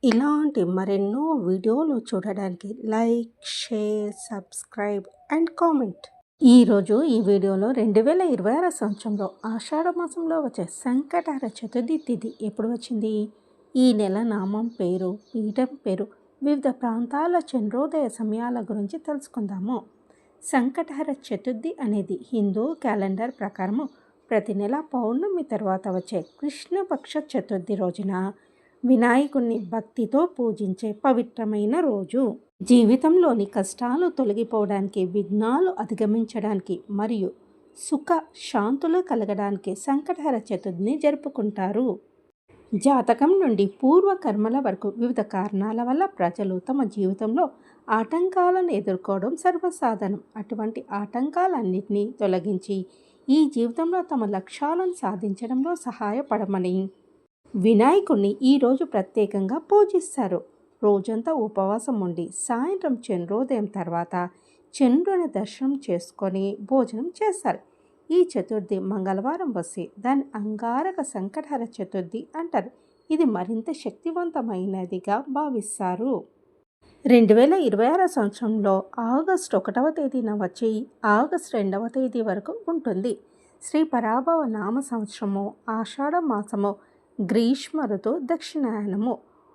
ఇలాంటి మరెన్నో వీడియోలు చూడడానికి like, share, subscribe and comment. ఈరోజు ఈ వీడియోలో 2026 సంవత్సరంలో ఆషాఢ మాసంలో వచ్చే సంకటహర చతుర్థి తిథి ఎప్పుడు వచ్చింది, ఈ నెల నామం పేరు, పీఠం పేరు, వివిధ ప్రాంతాల చంద్రోదయ సమయాల గురించి తెలుసుకుందాము. సంకటహర చతుర్థి అనేది హిందూ క్యాలెండర్ ప్రకారము ప్రతి నెల పౌర్ణమి తర్వాత వచ్చే కృష్ణపక్ష చతుర్థి రోజున వినాయకుణ్ణి భక్తితో పూజించే పవిత్రమైన రోజు. జీవితంలోని కష్టాలు తొలగిపోవడానికి, విఘ్నాలు అధిగమించడానికి మరియు సుఖ శాంతులు కలగడానికి సంకటహర చతుర్థిని జరుపుకుంటారు. జాతకం నుండి పూర్వ కర్మల వరకు వివిధ కారణాల వల్ల ప్రజలు తమ జీవితంలో ఆటంకాలను ఎదుర్కోవడం సర్వసాధారణం. అటువంటి ఆటంకాలన్నింటినీ తొలగించి ఈ జీవితంలో తమ లక్ష్యాలను సాధించడంలో సహాయపడమని వినాయకుడిని ఈరోజు ప్రత్యేకంగా పూజిస్తారు. రోజంతా ఉపవాసం ఉండి సాయంత్రం చంద్రోదయం తర్వాత చంద్రుని దర్శనం చేసుకొని భోజనం చేస్తారు. ఈ చతుర్థి మంగళవారం వస్తే దాన్ని అంగారక సంకటహర చతుర్థి అంటారు. ఇది మరింత శక్తివంతమైనదిగా భావిస్తారు. 2026 సంవత్సరంలో ఆగస్టు 1వ తేదీన వచ్చి ఆగస్టు 2వ తేదీ వరకు ఉంటుంది. శ్రీ పరాభవ నామ సంవత్సరము, ఆషాఢ మాసము, గ్రీష్మ ఋతు, దక్షిణాయనము.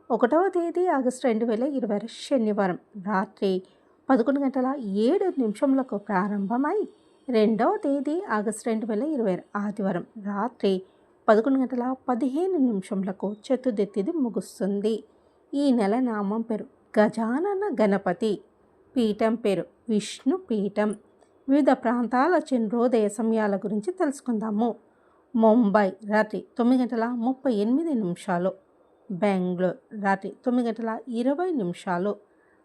1వ తేదీ ఆగస్టు 2026 శనివారం రాత్రి 11:07 ప్రారంభమై 2వ తేదీ ఆగస్టు 2026 ఆదివారం రాత్రి 11:15 చతుర్థి తిథి ముగుస్తుంది. ఈ నెల నామం పేరు గజానన గణపతి, పీఠం పేరు విష్ణు పీఠం. వివిధ ప్రాంతాల చంద్రోదయ సమయాల గురించి తెలుసుకుందాము. ముంబై రాత్రి 9:38, బెంగళూరు రాత్రి 9:20,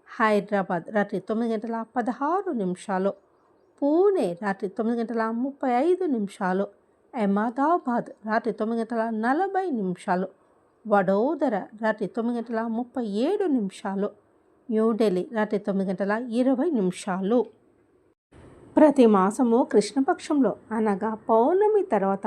హైదరాబాద్ రాత్రి 9:16, పూణే రాత్రి 9:35, అహ్మదాబాద్ రాత్రి 9:40, వడోదర రాత్రి 9:37, న్యూఢిల్లీ రాత్రి 9:20. ప్రతి మాసము కృష్ణపక్షంలో అనగా పౌర్ణమి తర్వాత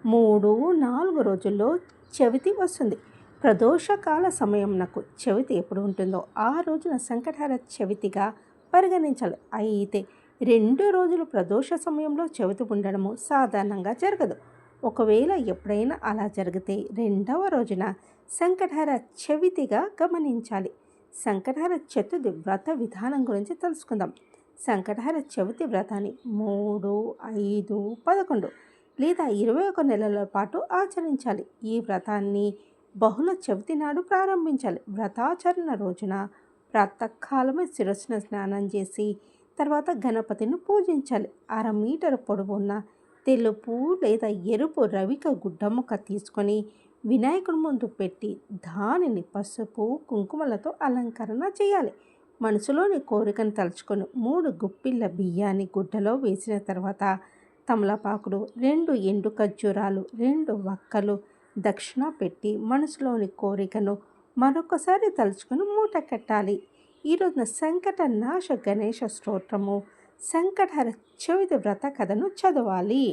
3-4 రోజుల్లో చవితి వస్తుంది. ప్రదోషకాల సమయంనకు చవితి ఎప్పుడు ఉంటుందో ఆ రోజున సంకటహర చవితిగా పరిగణించాలి. అయితే 2 రోజులు ప్రదోష సమయంలో చవితి ఉండడము సాధారణంగా జరగదు. ఒకవేళ ఎప్పుడైనా అలా జరిగితే 2వ రోజున సంకటహర చవితిగా గమనించాలి. సంకటహర చతుర్థి వ్రత విధానం గురించి తెలుసుకుందాం. సంకటహర చవితి వ్రతాన్ని 3, 5, 11 లేదా 21 నెలల పాటు ఆచరించాలి. ఈ వ్రతాన్ని బహుళ చవితి నాడు ప్రారంభించాలి. వ్రతాచరణ రోజున ప్రాతకాలమే శిరస్సును స్నానం చేసి తర్వాత గణపతిని పూజించాలి. 1/2 మీటర్ పొడవున్న తెలుపు లేదా ఎరుపు రవిక గుడ్డముక్క తీసుకొని వినాయకుడి ముందు పెట్టి దానిని పసుపు కుంకుమలతో అలంకరణ చేయాలి. మనసులోని కోరికను తలుచుకొని 3 గుప్పిళ్ళ బియ్యాన్ని గుడ్డలో వేసిన తర్వాత తమలపాకులు, 2 ఎండు ఖర్జూరాలు, 2 వక్కలు దక్షిణ పెట్టి మనసులోని కోరికను మరొకసారి తలుచుకొని మూట కట్టాలి. ఈరోజున సంకట నాశ గణేష స్తోత్రము, సంకటహర చవితి వ్రత కథను చదవాలి.